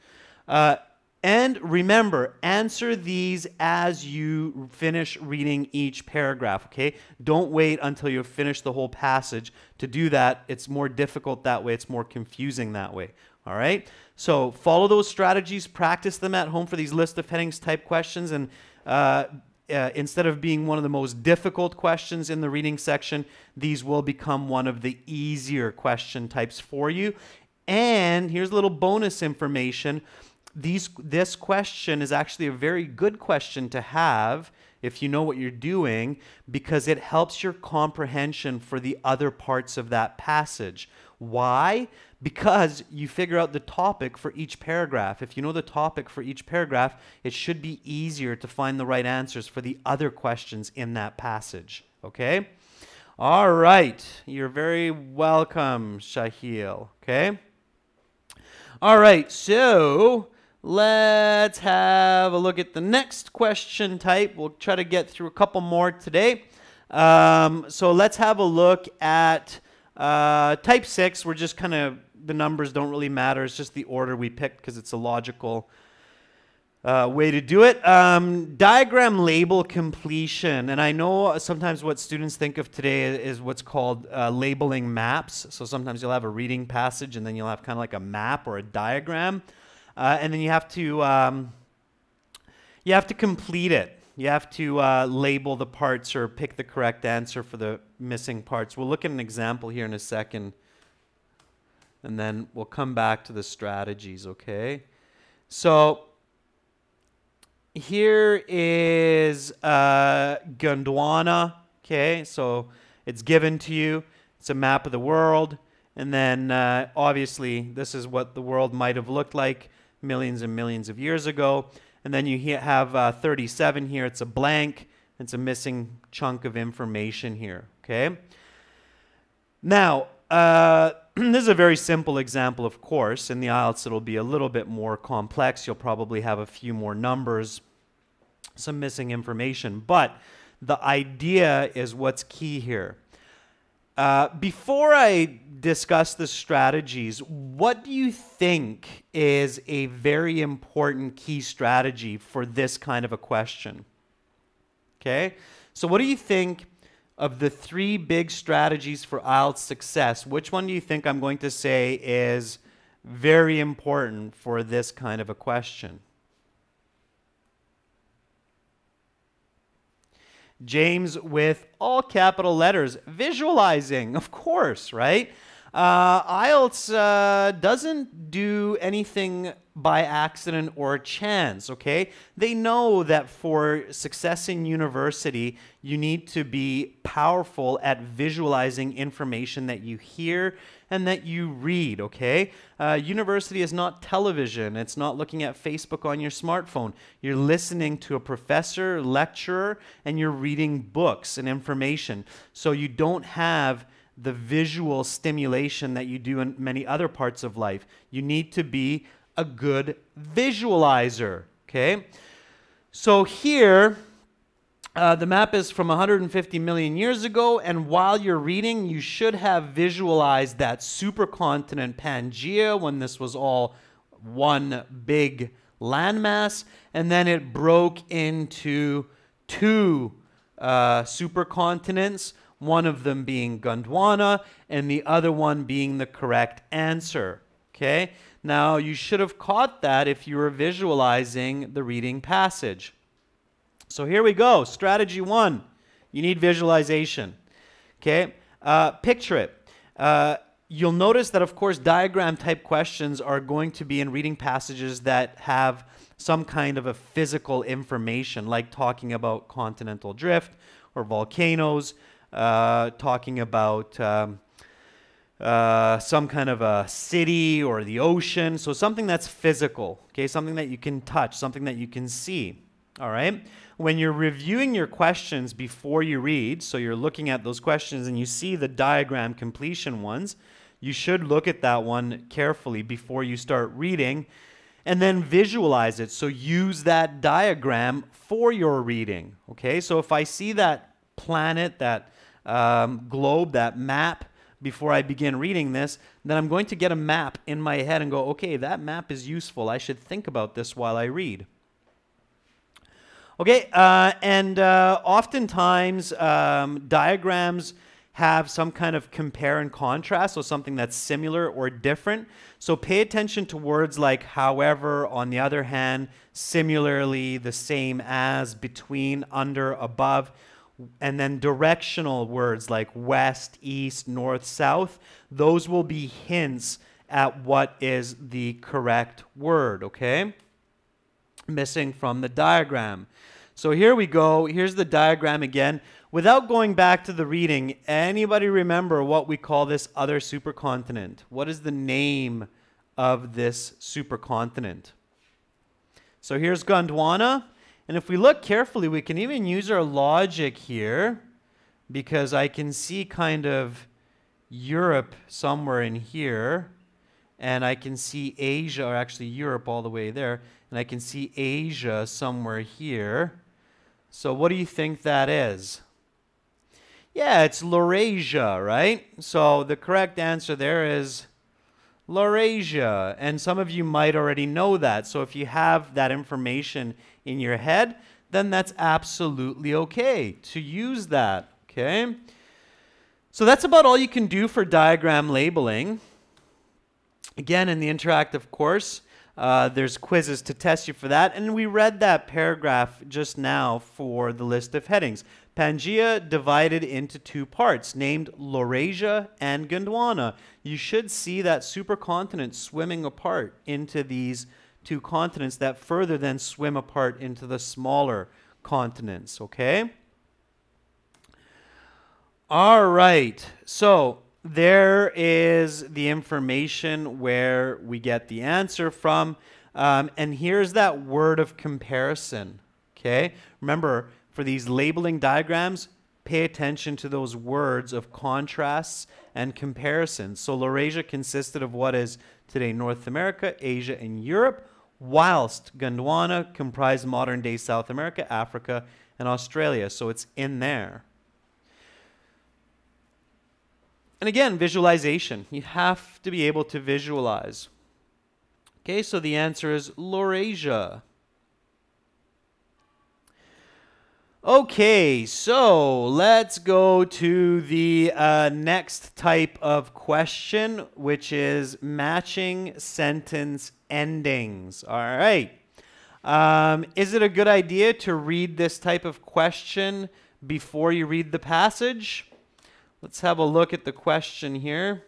And remember, answer these as you finish reading each paragraph, okay? Don't wait until you've finished the whole passage. To do that, it's more difficult that way. It's more confusing that way, all right? So follow those strategies. Practice them at home for these list of headings type questions. And instead of being one of the most difficult questions in the reading section, these will become one of the easier question types for you. And here's a little bonus information. This question is actually a very good question to have if you know what you're doing, because it helps your comprehension for the other parts of that passage. Why? Because you figure out the topic for each paragraph. If you know the topic for each paragraph, it should be easier to find the right answers for the other questions in that passage. Okay? All right. You're very welcome, Shahil. Okay? All right. So let's have a look at the next question type. We'll try to get through a couple more today. So let's have a look at type 6. We're just kind of, the numbers don't really matter. It's just the order we picked because it's a logical way to do it. Diagram label completion. And I know sometimes what students think of today is what's called labeling maps. So sometimes you'll have a reading passage and then you'll have kind of like a map or a diagram. And then you have to complete it. You have to label the parts or pick the correct answer for the missing parts. We'll look at an example here in a second, and then we'll come back to the strategies, okay? So here is Gondwana, okay? So it's given to you. It's a map of the world. And then obviously this is what the world might have looked like millions and millions of years ago. And then you have 37 here. It's a blank. It's a missing chunk of information here, okay? Now, this is a very simple example, of course. In the IELTS, it'll be a little bit more complex. You'll probably have a few more numbers, some missing information. But the idea is what's key here. Before I discuss the strategies, what do you think is a very important key strategy for this kind of a question? Okay, so what do you think of the 3 big strategies for IELTS success? Which one do you think I'm going to say is very important for this kind of a question? James with all capital letters. Visualizing, of course, right? IELTS doesn't do anything by accident or chance, okay? They know that for success in university, you need to be powerful at visualizing information that you hear, and that you read, okay? University is not television. It's not looking at Facebook on your smartphone. You're listening to a professor, lecturer, and you're reading books and information. So you don't have the visual stimulation that you do in many other parts of life. You need to be a good visualizer, okay? So here, the map is from 150 million years ago, and while you're reading, you should have visualized that supercontinent Pangaea when this was all one big landmass, and then it broke into two supercontinents, one of them being Gondwana, and the other one being the correct answer, okay? Now, you should have caught that if you were visualizing the reading passage. So here we go. Strategy 1. You need visualization. Okay? Picture it. You'll notice that, of course, diagram type questions are going to be in reading passages that have some kind of a physical information, like talking about continental drift or volcanoes, talking about some kind of a city or the ocean. So something that's physical, okay? Something that you can touch, something that you can see, all right? When you're reviewing your questions before you read, so you're looking at those questions and you see the diagram completion ones, you should look at that one carefully before you start reading and then visualize it. So use that diagram for your reading, okay? So if I see that planet, that globe, that map, before I begin reading this, then I'm going to get a map in my head and go, okay, that map is useful. I should think about this while I read. Okay, oftentimes diagrams have some kind of compare and contrast, so something that's similar or different. So pay attention to words like however, on the other hand, similarly, the same as, between, under, above. And then directional words like west, east, north, south, those will be hints at what is the correct word, okay? Missing from the diagram. So here we go. Here's the diagram again. Without going back to the reading, anybody remember what we call this other supercontinent? What is the name of this supercontinent? So here's Gondwana. And if we look carefully, we can even use our logic here, because I can see kind of Europe somewhere in here, and I can see Asia, or actually Europe all the way there, and I can see Asia somewhere here. So what do you think that is? Yeah, it's Laurasia, right? So the correct answer there is Laurasia, and some of you might already know that. So if you have that information in your head, then that's absolutely okay to use that, okay? So that's about all you can do for diagram labeling. Again, in the interactive course, there's quizzes to test you for that, and we read that paragraph just now for the list of headings. Pangaea divided into two parts, named Laurasia and Gondwana. You should see that supercontinent swimming apart into these two continents that further then swim apart into the smaller continents, okay? All right, so there is the information where we get the answer from, and here's that word of comparison, okay? Remember, for these labeling diagrams, pay attention to those words of contrasts and comparisons. So Laurasia consisted of what is today North America, Asia, and Europe, whilst Gondwana comprised modern-day South America, Africa, and Australia. So it's in there. And again, visualization. You have to be able to visualize. Okay, so the answer is Laurasia. Okay, so let's go to the next type of question, which is matching sentence endings. All right. Is it a good idea to read this type of question before you read the passage? Let's have a look at the question here.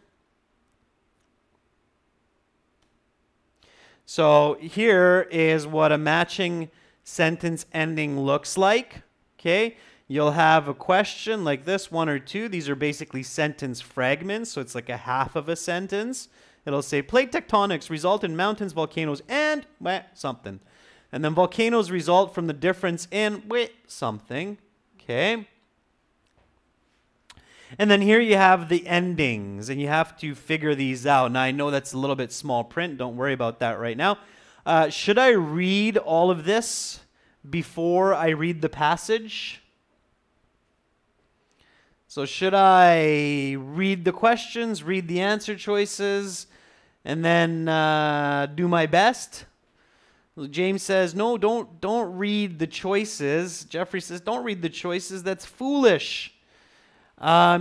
So here is what a matching sentence ending looks like. Okay, you'll have a question like this, 1 or 2. These are basically sentence fragments, so it's like a half of a sentence. It'll say, plate tectonics result in mountains, volcanoes, and something. And then volcanoes result from the difference in something. Okay. And then here you have the endings, and you have to figure these out. Now, I know that's a little bit small print. Don't worry about that right now. Should I read all of this before I read the passage? So should I read the questions, read the answer choices, and then do my best? James says, no, don't read the choices. Jeffrey says, don't read the choices. That's foolish.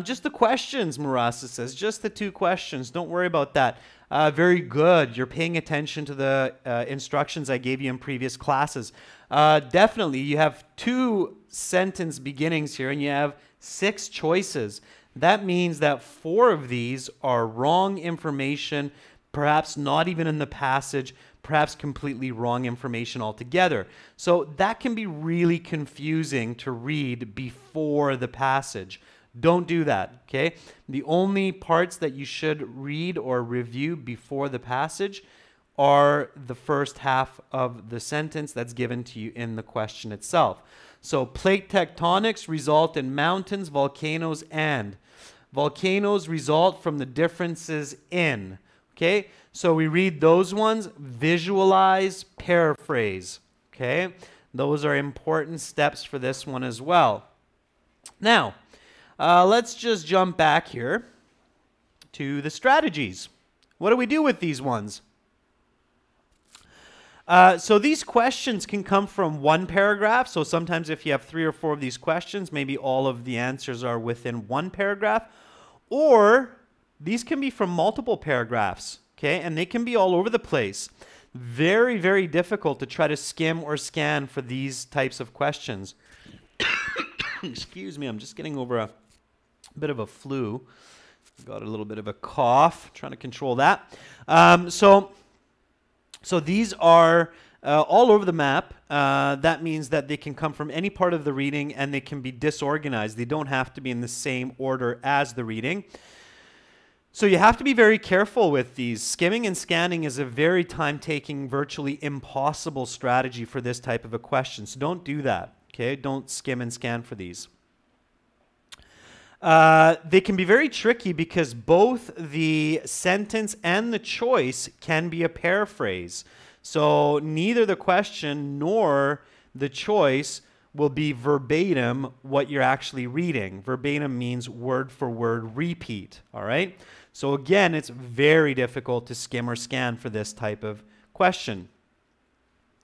Just the questions, Marasa says. Just the 2 questions. Don't worry about that. Very good. You're paying attention to the instructions I gave you in previous classes. Definitely, you have 2 sentence beginnings here, and you have 6 choices. That means that 4 of these are wrong information, perhaps not even in the passage, perhaps completely wrong information altogether. So that can be really confusing to read before the passage. Don't do that, okay? The only parts that you should read or review before the passage are the first half of the sentence that's given to you in the question itself. So plate tectonics result in mountains, volcanoes, and volcanoes result from the differences in. Okay, so we read those ones, visualize, paraphrase. Okay, those are important steps for this one as well. Now, let's just jump back here to the strategies. What do we do with these ones? So these questions can come from one paragraph. So sometimes if you have 3 or 4 of these questions, maybe all of the answers are within one paragraph. Or these can be from multiple paragraphs, okay? And they can be all over the place. Very, very difficult to try to skim or scan for these types of questions. Excuse me, I'm just getting over a bit of a flu. Got a little bit of a cough, trying to control that. So these are all over the map. That means that they can come from any part of the reading, and they can be disorganized. They don't have to be in the same order as the reading. So you have to be very careful with these. Skimming and scanning is a very time-taking, virtually impossible strategy for this type of a question. So don't do that, okay? Don't skim and scan for these. They can be very tricky because both the sentence and the choice can be a paraphrase. So neither the question nor the choice will be verbatim what you're actually reading. Verbatim means word for word repeat, all right? So again, it's very difficult to skim or scan for this type of question.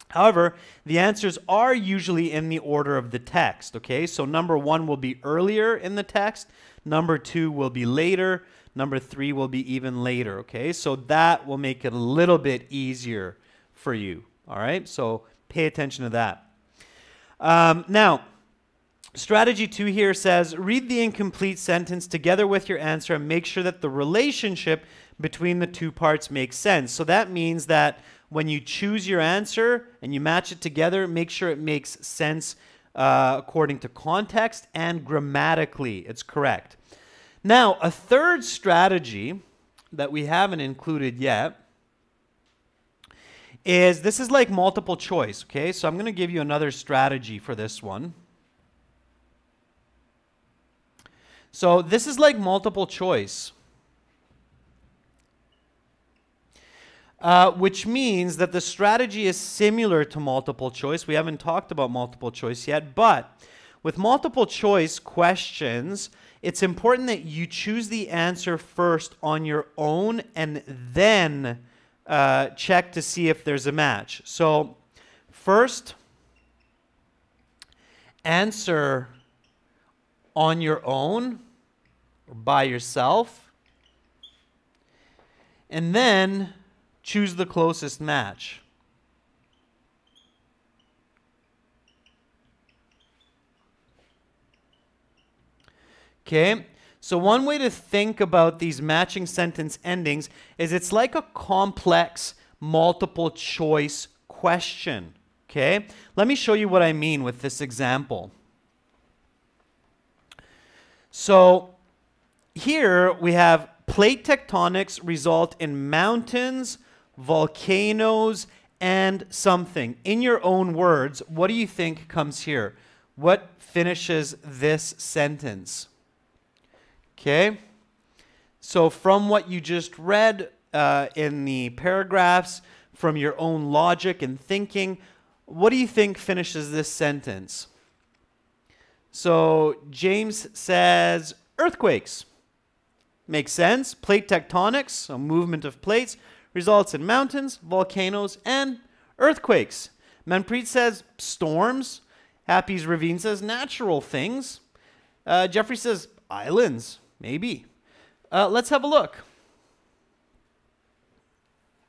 However, the answers are usually in the order of the text, okay? So number 1 will be earlier in the text, number 2 will be later, number 3 will be even later, okay? So that will make it a little bit easier for you, all right? So pay attention to that. Now, strategy 2 here says, read the incomplete sentence together with your answer and make sure that the relationship between the 2 parts makes sense. So that means that when you choose your answer and you match it together, make sure it makes sense according to context and grammatically it's correct. Now, a third strategy that we haven't included yet is this is like multiple choice, okay? So I'm going to give you another strategy for this one. So this is like multiple choice. Which means that the strategy is similar to multiple choice. We haven't talked about multiple choice yet, but with multiple choice questions, it's important that you choose the answer first on your own and then check to see if there's a match. So first, answer on your own or by yourself, and then choose the closest match. Okay, so one way to think about these matching sentence endings is it's like a complex multiple choice question. Okay, let me show you what I mean with this example. So here we have plate tectonics result in mountains, volcanoes, and something. In your own words, what do you think comes here? What finishes this sentence? Okay. So from what you just read in the paragraphs, from your own logic and thinking, what do you think finishes this sentence? So James says earthquakes. Makes sense. Plate tectonics, a movement of plates, results in mountains, volcanoes, and earthquakes. Manpreet says storms. Happy's Ravine says natural things. Jeffrey says islands. Maybe. Let's have a look.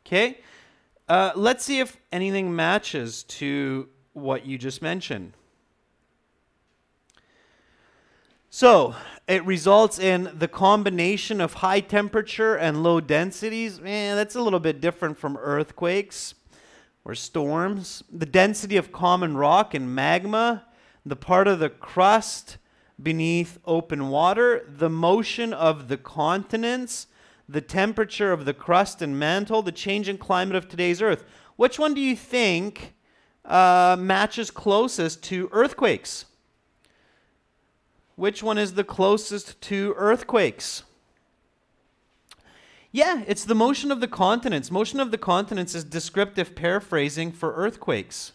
Okay. Let's see if anything matches to what you just mentioned. So, it results in the combination of high temperature and low densities. That's a little bit different from earthquakes or storms. The density of common rock and magma, the part of the crust beneath open water, the motion of the continents, the temperature of the crust and mantle, the change in climate of today's Earth. Which one do you think matches closest to earthquakes? Which one is the closest to earthquakes? Yeah, it's the motion of the continents. Motion of the continents is descriptive paraphrasing for earthquakes.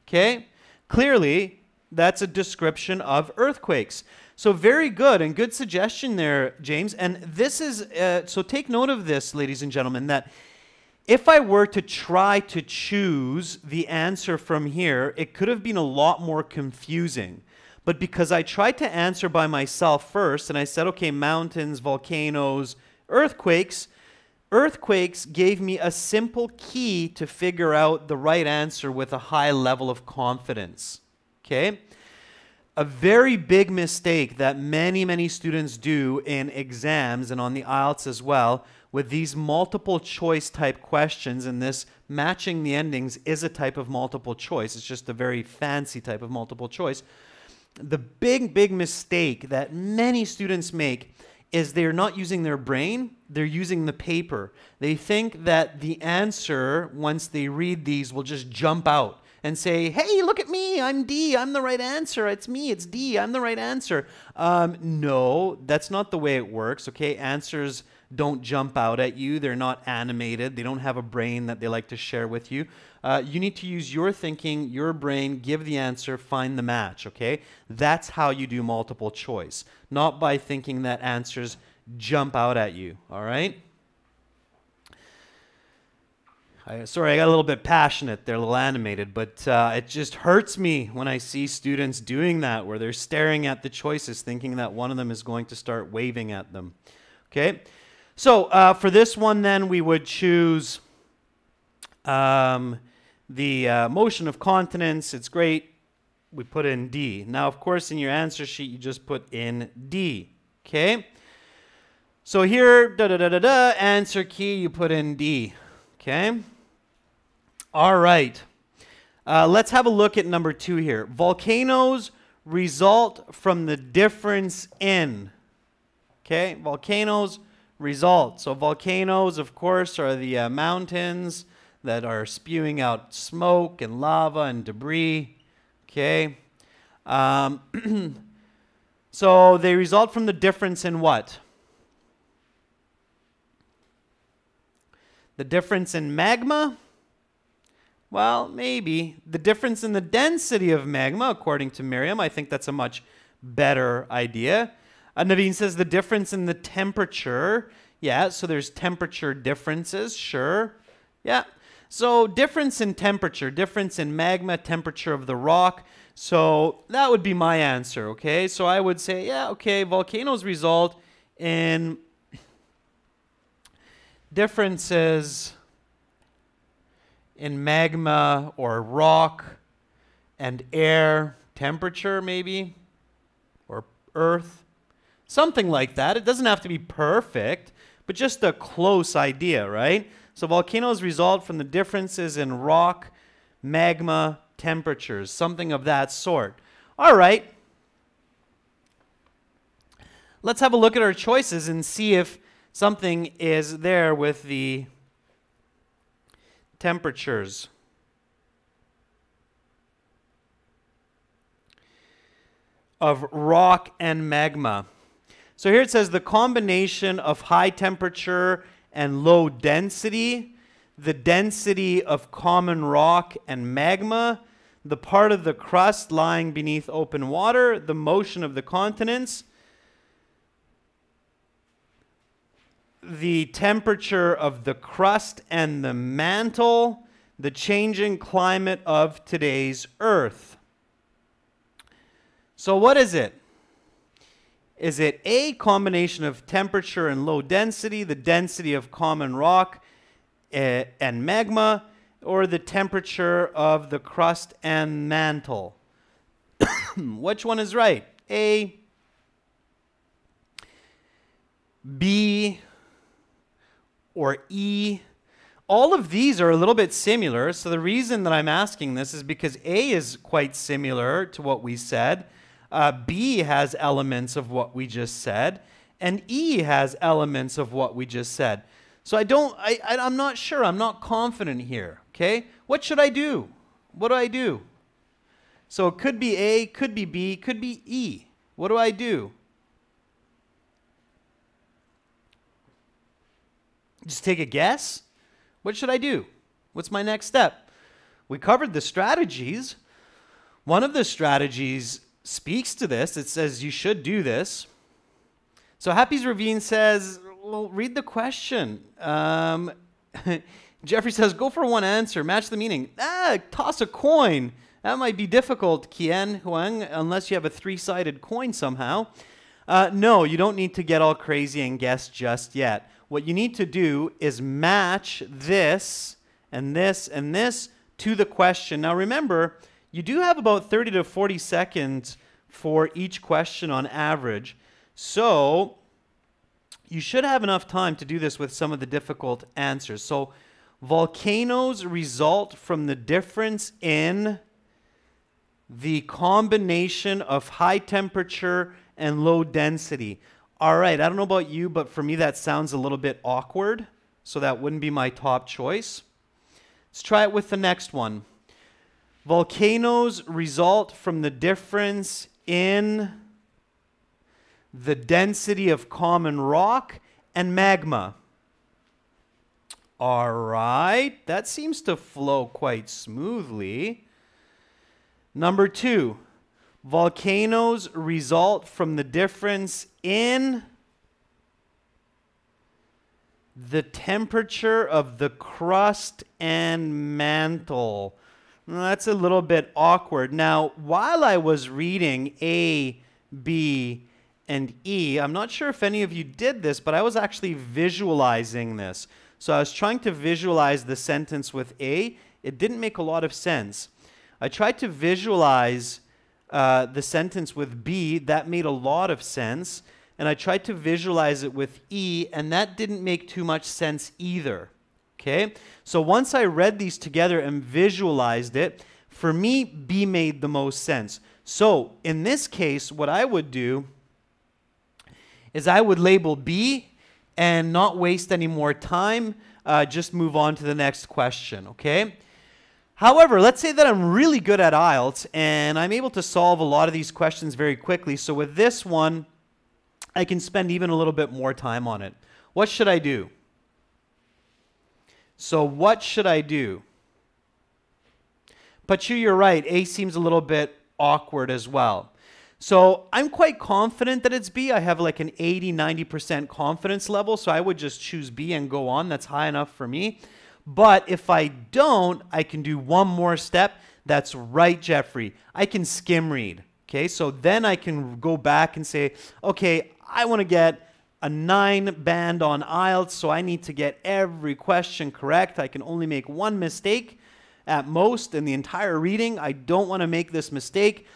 Okay? Clearly, that's a description of earthquakes. So very good, and good suggestion there, James. And this is, so take note of this, ladies and gentlemen, that if I were to try to choose the answer from here, it could have been a lot more confusing. But because I tried to answer by myself first, and I said, okay, mountains, volcanoes, earthquakes, earthquakes gave me a simple key to figure out the right answer with a high level of confidence. Okay? A very big mistake that many students do in exams and on the IELTS as well with these multiple choice type questions, and this matching the endings is a type of multiple choice. It's just a very fancy type of multiple choice. The big mistake that many students make is they're not using their brain, they're using the paper. They think that the answer, once they read these, will just jump out and say, hey, look at me, I'm D, I'm the right answer. It's me, it's D, I'm the right answer. No, that's not the way it works, okay? Answers don't jump out at you. They're not animated. They don't have a brain that they like to share with you. You need to use your thinking, your brain, give the answer, find the match, okay? That's how you do multiple choice, not by thinking that answers jump out at you, all right? Sorry, I got a little bit passionate there, a little animated, but it just hurts me when I see students doing that, where they're staring at the choices, thinking that one of them is going to start waving at them, okay? So for this one, then, we would choose the motion of continents. It's great. We put in D. Now, of course, in your answer sheet, you just put in D, okay? So here, answer key, you put in D, okay? All right. Let's have a look at number 2 here. Volcanoes result from the difference in, okay? Volcanoes result. So volcanoes, of course, are the mountains that are spewing out smoke and lava and debris. Okay. So they result from the difference in what? The difference in magma? Well, maybe. The difference in the density of magma, according to Miriam. I think that's a much better idea. Naveen says the difference in the temperature. Yeah, so there's temperature differences, sure. Yeah, so difference in temperature, difference in magma, temperature of the rock. So that would be my answer, okay? So I would say, yeah, okay, volcanoes result in differences in magma or rock and air temperature, maybe, or earth. Something like that. It doesn't have to be perfect, but just a close idea, right? So volcanoes result from the differences in rock, magma, temperatures, something of that sort. All right. let's have a look at our choices and see if something is there with the temperatures. Of rock and magma. So here it says the combination of high temperature and low density, the density of common rock and magma, the part of the crust lying beneath open water, the motion of the continents, the temperature of the crust and the mantle, the changing climate of today's Earth. So what is it? Is it A, combination of temperature and low density, the density of common rock and magma, or the temperature of the crust and mantle? Which one is right? A, B, or E? All of these are a little bit similar, so the reason that I'm asking this is because A is quite similar to what we said. B has elements of what we just said, and E has elements of what we just said. So I'm not sure. I'm not confident here, okay? What should I do? What do I do? So it could be A, could be B, could be E. What do I do? Just take a guess? What should I do? What's my next step? We covered the strategies. One of the strategies speaks to this. It says you should do this. So Happy's Ravine says, well, read the question. Jeffrey says, go for one answer. Match the meaning. Toss a coin. That might be difficult, Kien Huang, unless you have a three-sided coin somehow. No, you don't need to get all crazy and guess just yet. What you need to do is match this and this and this to the question. Now remember, you do have about 30 to 40 seconds for each question on average. So you should have enough time to do this with some of the difficult answers. So volcanoes result from the difference in the combination of high temperature and low density. All right, I don't know about you, but for me that sounds a little bit awkward, so that wouldn't be my top choice. Let's try it with the next one. Volcanoes result from the difference in the density of common rock and magma. All right, that seems to flow quite smoothly. Number 2, volcanoes result from the difference in the temperature of the crust and mantle. That's a little bit awkward. Now, while I was reading A, B, and E, I'm not sure if any of you did this, but I was actually visualizing this. So I was trying to visualize the sentence with A. It didn't make a lot of sense. I tried to visualize the sentence with B. That made a lot of sense. And I tried to visualize it with E, and that didn't make too much sense either. Okay? So once I read these together and visualized it, for me, B made the most sense. So in this case, what I would do is I would label B and not waste any more time, just move on to the next question, okay? However, let's say that I'm really good at IELTS and I'm able to solve a lot of these questions very quickly. So with this one, I can spend even a little bit more time on it. What should I do? So what should I do? Pachu, you're right. A seems a little bit awkward as well. So I'm quite confident that it's B. I have like an 80-90% confidence level, so I would just choose B and go on. That's high enough for me. But if I don't, I can do one more step. That's right, Jeffrey. I can skim read. Okay, so then I can go back and say, okay, I want to get a 9 band on IELTS, so I need to get every question correct. I can only make one mistake at most in the entire reading. I don't want to make this mistake.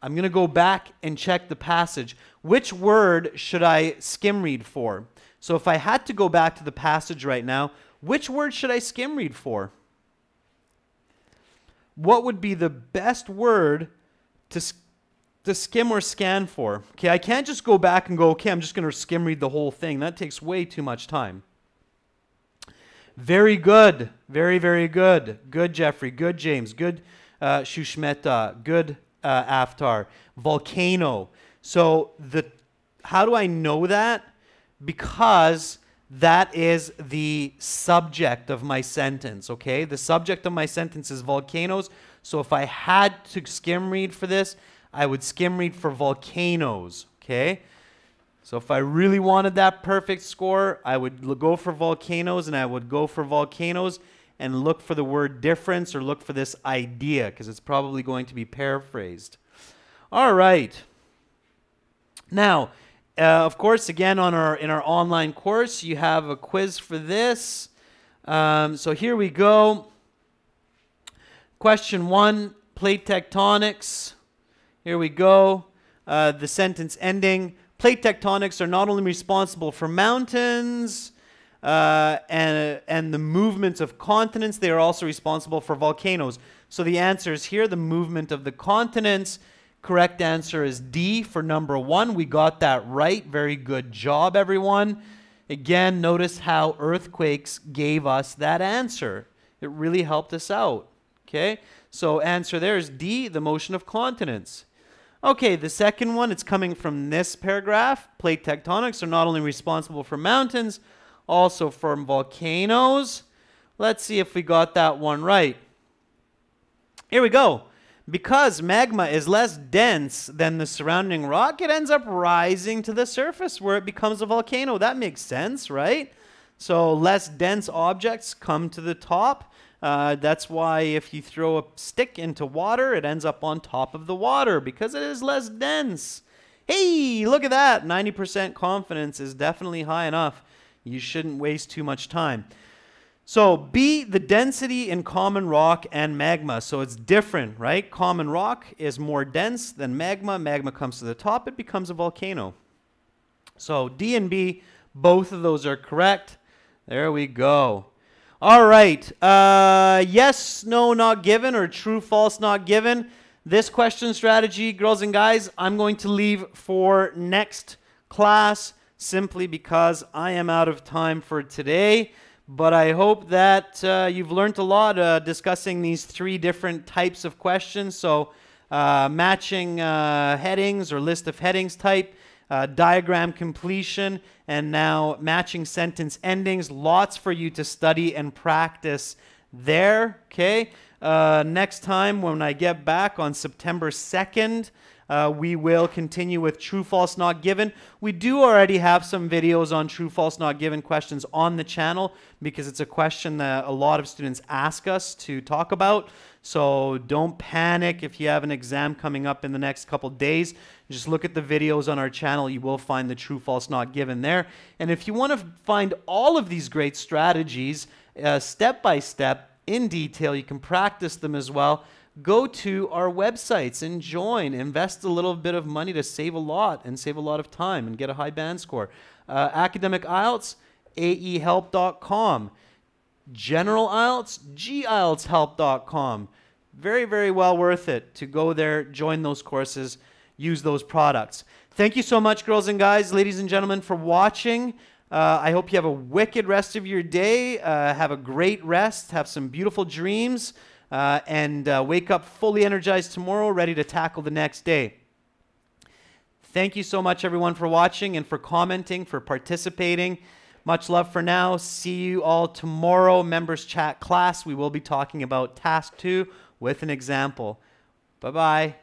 I'm going to go back and check the passage. Which word should I skim read for? So if I had to go back to the passage right now, which word should I skim read for? What would be the best word to to skim or scan for? Okay, I can't just go back and go, okay, I'm just going to skim read the whole thing. That takes way too much time. Very good. Very, very good. Good, Jeffrey. Good, James. Good, Shushmeta. Good, Aftar. Volcano. So how do I know that? Because that is the subject of my sentence, okay? The subject of my sentence is volcanoes. So if I had to skim read for this, I would skim read for volcanoes, okay? So if I really wanted that perfect score, I would go for volcanoes, and I would go for volcanoes and look for the word difference or look for this idea, because it's probably going to be paraphrased. All right. Now, of course, again, in our online course, you have a quiz for this. So here we go. Question 1, plate tectonics. Here we go. The sentence ending. Plate tectonics are not only responsible for mountains and the movements of continents, they are also responsible for volcanoes. So the answer is here, the movement of the continents. Correct answer is D for number 1. We got that right. Very good job, everyone. Again, notice how earthquakes gave us that answer. It really helped us out. Okay, so answer there is D, the motion of continents. Okay, the second one, it's coming from this paragraph. Plate tectonics are not only responsible for mountains, also for volcanoes. Let's see if we got that one right. Here we go. Because magma is less dense than the surrounding rock, it ends up rising to the surface where it becomes a volcano. That makes sense, right? So less dense objects come to the top. That's why if you throw a stick into water, it ends up on top of the water because it is less dense. Hey, look at that. 90% confidence is definitely high enough. You shouldn't waste too much time. So B, the density in common rock and magma. So it's different, right? Common rock is more dense than magma. Magma comes to the top. It becomes a volcano. So D and B, both of those are correct. There we go. All right. Yes, no, not given, or true, false, not given. This question strategy, girls and guys, I'm going to leave for next class simply because I am out of time for today. But I hope that you've learned a lot discussing these 3 different types of questions. So matching headings or list of headings type, diagram completion, and now matching sentence endings. Lots for you to study and practice there, okay? Next time when I get back on September 2nd, we will continue with true, false, not given. We do already have some videos on true, false, not given questions on the channel because it's a question that a lot of students ask us to talk about. So don't panic if you have an exam coming up in the next couple days. Just look at the videos on our channel. You will find the true, false, not given there. And if you want to find all of these great strategies step by step in detail, you can practice them as well. Go to our websites and join. Invest a little bit of money to save a lot and save a lot of time and get a high band score. Academic IELTS, aehelp.com. General IELTS, gieltshelp.com. Very, very well worth it to go there, join those courses, use those products. Thank you so much, girls and guys, ladies and gentlemen, for watching. I hope you have a wicked rest of your day. Have a great rest. Have some beautiful dreams. And wake up fully energized tomorrow, ready to tackle the next day. Thank you so much, everyone, for watching and for commenting, for participating. Much love for now. See you all tomorrow. Members Chat class. We will be talking about Task 2 with an example. Bye-bye.